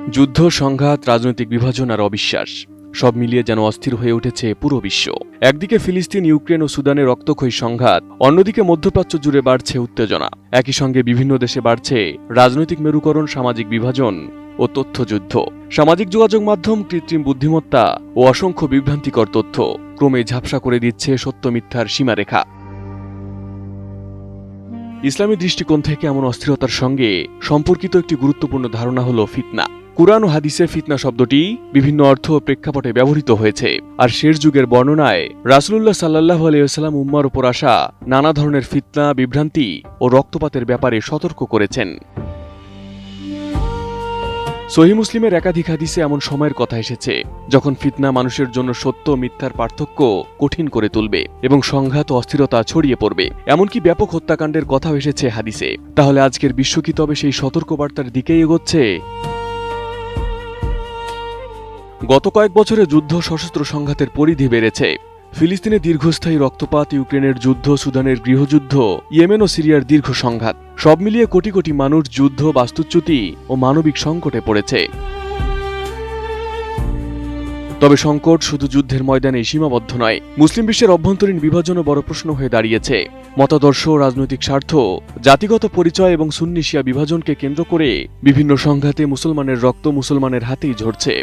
যুদ্ধ, সংঘাত, রাজনৈতিক বিভাজন আর অবিশ্বাস সব মিলিয়ে যেন অস্থির হয়ে উঠেছে পুরো বিশ্ব। একদিকে ফিলিস্তিন, ইউক্রেন ও সুদানের রক্তক্ষয়ী সংঘাত, অন্যদিকে মধ্যপ্রাচ্য জুড়ে বাড়ছে উত্তেজনা। একই সঙ্গে বিভিন্ন দেশে বাড়ছে রাজনৈতিক মেরুকরণ, সামাজিক বিভাজন ও তথ্যযুদ্ধ। সামাজিক যোগাযোগ মাধ্যম, কৃত্রিম বুদ্ধিমত্তা ও অসংখ্য বিভ্রান্তিকর তথ্য ক্রমে ঝাপসা করে দিচ্ছে সত্য মিথ্যার সীমারেখা। ইসলামী দৃষ্টিকোণ থেকে এমন অস্থিরতার সঙ্গে সম্পর্কিত একটি গুরুত্বপূর্ণ ধারণা হল ফিতনা। কুরআন ও হাদিসে ফিতনা শব্দটি বিভিন্ন অর্থ ও প্রেক্ষাপটে ব্যবহৃত হয়েছে। আর শেষ যুগের বর্ণনায় রাসূলুল্লাহ সাল্লাল্লাহু আলাইহি ওয়াসাল্লাম উম্মার উপর আসা নানা ধরনের ফিতনা, বিভ্রান্তি ও রক্তপাতের ব্যাপারে সতর্ক করেছেন। সহিহ মুসলিমের একাধিক হাদিসে এমন সময়ের কথা এসেছে যখন ফিতনা মানুষের জন্য সত্য মিথ্যার পার্থক্য কঠিন করে তুলবে এবং সংঘাত ও অস্থিরতা ছড়িয়ে পড়বে। এমনকি ব্যাপক হত্যাকাণ্ডের কথাও এসেছে হাদিসে। তাহলে আজকের বিশ্ব কি তবে সেই সতর্কবার্তার দিকেই এগোচ্ছে? গত কয়েক বছরে যুদ্ধ, সশস্ত্র সংঘাতের পরিধি বেড়েছে। ফিলিস্তিনে দীর্ঘস্থায়ী রক্তপাত, ইউক্রেনের যুদ্ধ, সুদানের গৃহযুদ্ধ, ইয়েমেন ও সিরিয়ার দীর্ঘ সংঘাত, সব মিলিয়ে কোটি কোটি মানুষ যুদ্ধ, বাস্তুচ্যুতি ও মানবিক সংকটে পড়েছে। তবে সংকট শুধু যুদ্ধের ময়দানে সীমাবদ্ধ নয়। মুসলিম বিশ্বের অভ্যন্তরীণ বিভাজনও বড় প্রশ্ন হয়ে দাঁড়িয়েছে। মতাদর্শ, রাজনৈতিক স্বার্থ, জাতিগত পরিচয় এবং সুন্নি শিয়া বিভাজনকে কেন্দ্র করে বিভিন্ন সংঘাতে মুসলমানের রক্ত মুসলমানের হাতেই ঝরছে।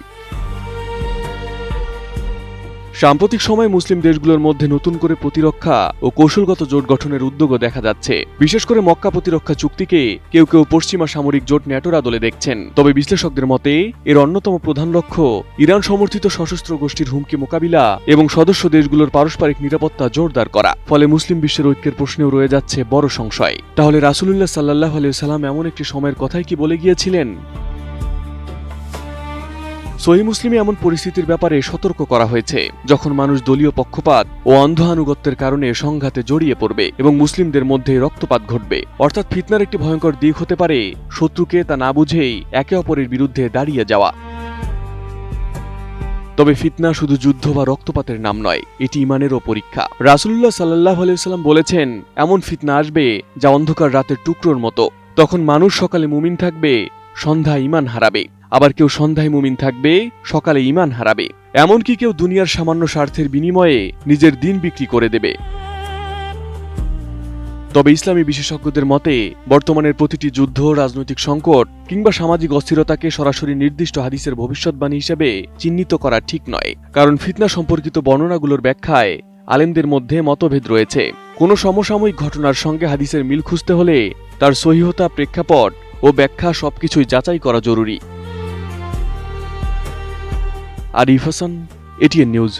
সাম্প্রতিক সময়ে মুসলিম দেশগুলোর মধ্যে নতুন করে প্রতিরক্ষা ও কৌশলগত জোট গঠনের উদ্যোগও দেখা যাচ্ছে। বিশেষ করে মক্কা প্রতিরক্ষা চুক্তিকে কেউ কেউ পশ্চিমা সামরিক জোট ন্যাটোর আদলে দেখছেন। তবে বিশ্লেষকদের মতে এর অন্যতম প্রধান লক্ষ্য ইরান সমর্থিত সশস্ত্র গোষ্ঠীর হুমকি মোকাবিলা এবং সদস্য দেশগুলোর পারস্পরিক নিরাপত্তা জোরদার করা। ফলে মুসলিম বিশ্বের ঐক্যের প্রশ্নেও রয়ে যাচ্ছে বড় সংশয়। তাহলে রাসূলুল্লাহ সাল্লাল্লাহু আলাইহি ওয়াসাল্লাম এমন একটি সময়ের কথাই কি বলে গিয়েছিলেন? সহিহ মুসলিমে এমন পরিস্থিতির ব্যাপারে সতর্ক করা হয়েছে যখন মানুষ দলীয় পক্ষপাত ও অন্ধ আনুগত্যের কারণে সংঘাতে জড়িয়ে পড়বে এবং মুসলিমদের মধ্যে রক্তপাত ঘটবে। অর্থাৎ ফিতনার একটি ভয়ঙ্কর দিক হতে পারে শত্রুকে তা না বুঝেই একে অপরের বিরুদ্ধে দাঁড়িয়ে যাওয়া। তবে ফিতনা শুধু যুদ্ধ বা রক্তপাতের নাম নয়, এটি ঈমানেরও পরীক্ষা। রাসূলুল্লাহ সাল্লাল্লাহু আলাইহি ওয়াসাল্লাম বলেছেন, এমন ফিতনা আসবে যা অন্ধকার রাতের টুকরোর মতো। তখন মানুষ সকালে মুমিন থাকবে, সন্ধ্যায় ঈমান হারাবে। আবার কেউ সন্ধ্যায় মুমিন থাকবে, সকালে ঈমান হারাবে। এমনকি কেউ দুনিয়ার সামান্য স্বার্থের বিনিময়ে নিজের দিন বিক্রি করে দেবে। তবে ইসলামী বিশেষজ্ঞদের মতে বর্তমানের প্রতিটি যুদ্ধ, রাজনৈতিক সংকট কিংবা সামাজিক অস্থিরতাকে সরাসরি নির্দিষ্ট হাদিসের ভবিষ্যৎবাণী হিসেবে চিহ্নিত করা ঠিক নয়। কারণ ফিতনা সম্পর্কিত বর্ণনাগুলোর ব্যাখ্যায় আলেমদের মধ্যে মতভেদ রয়েছে। কোনো সমসাময়িক ঘটনার সঙ্গে হাদিসের মিল খুঁজতে হলে তার সহিহতা, প্রেক্ষাপট ও ব্যাখ্যা সবকিছুই যাচাই করা জরুরি। Arif Hasan, ATN news.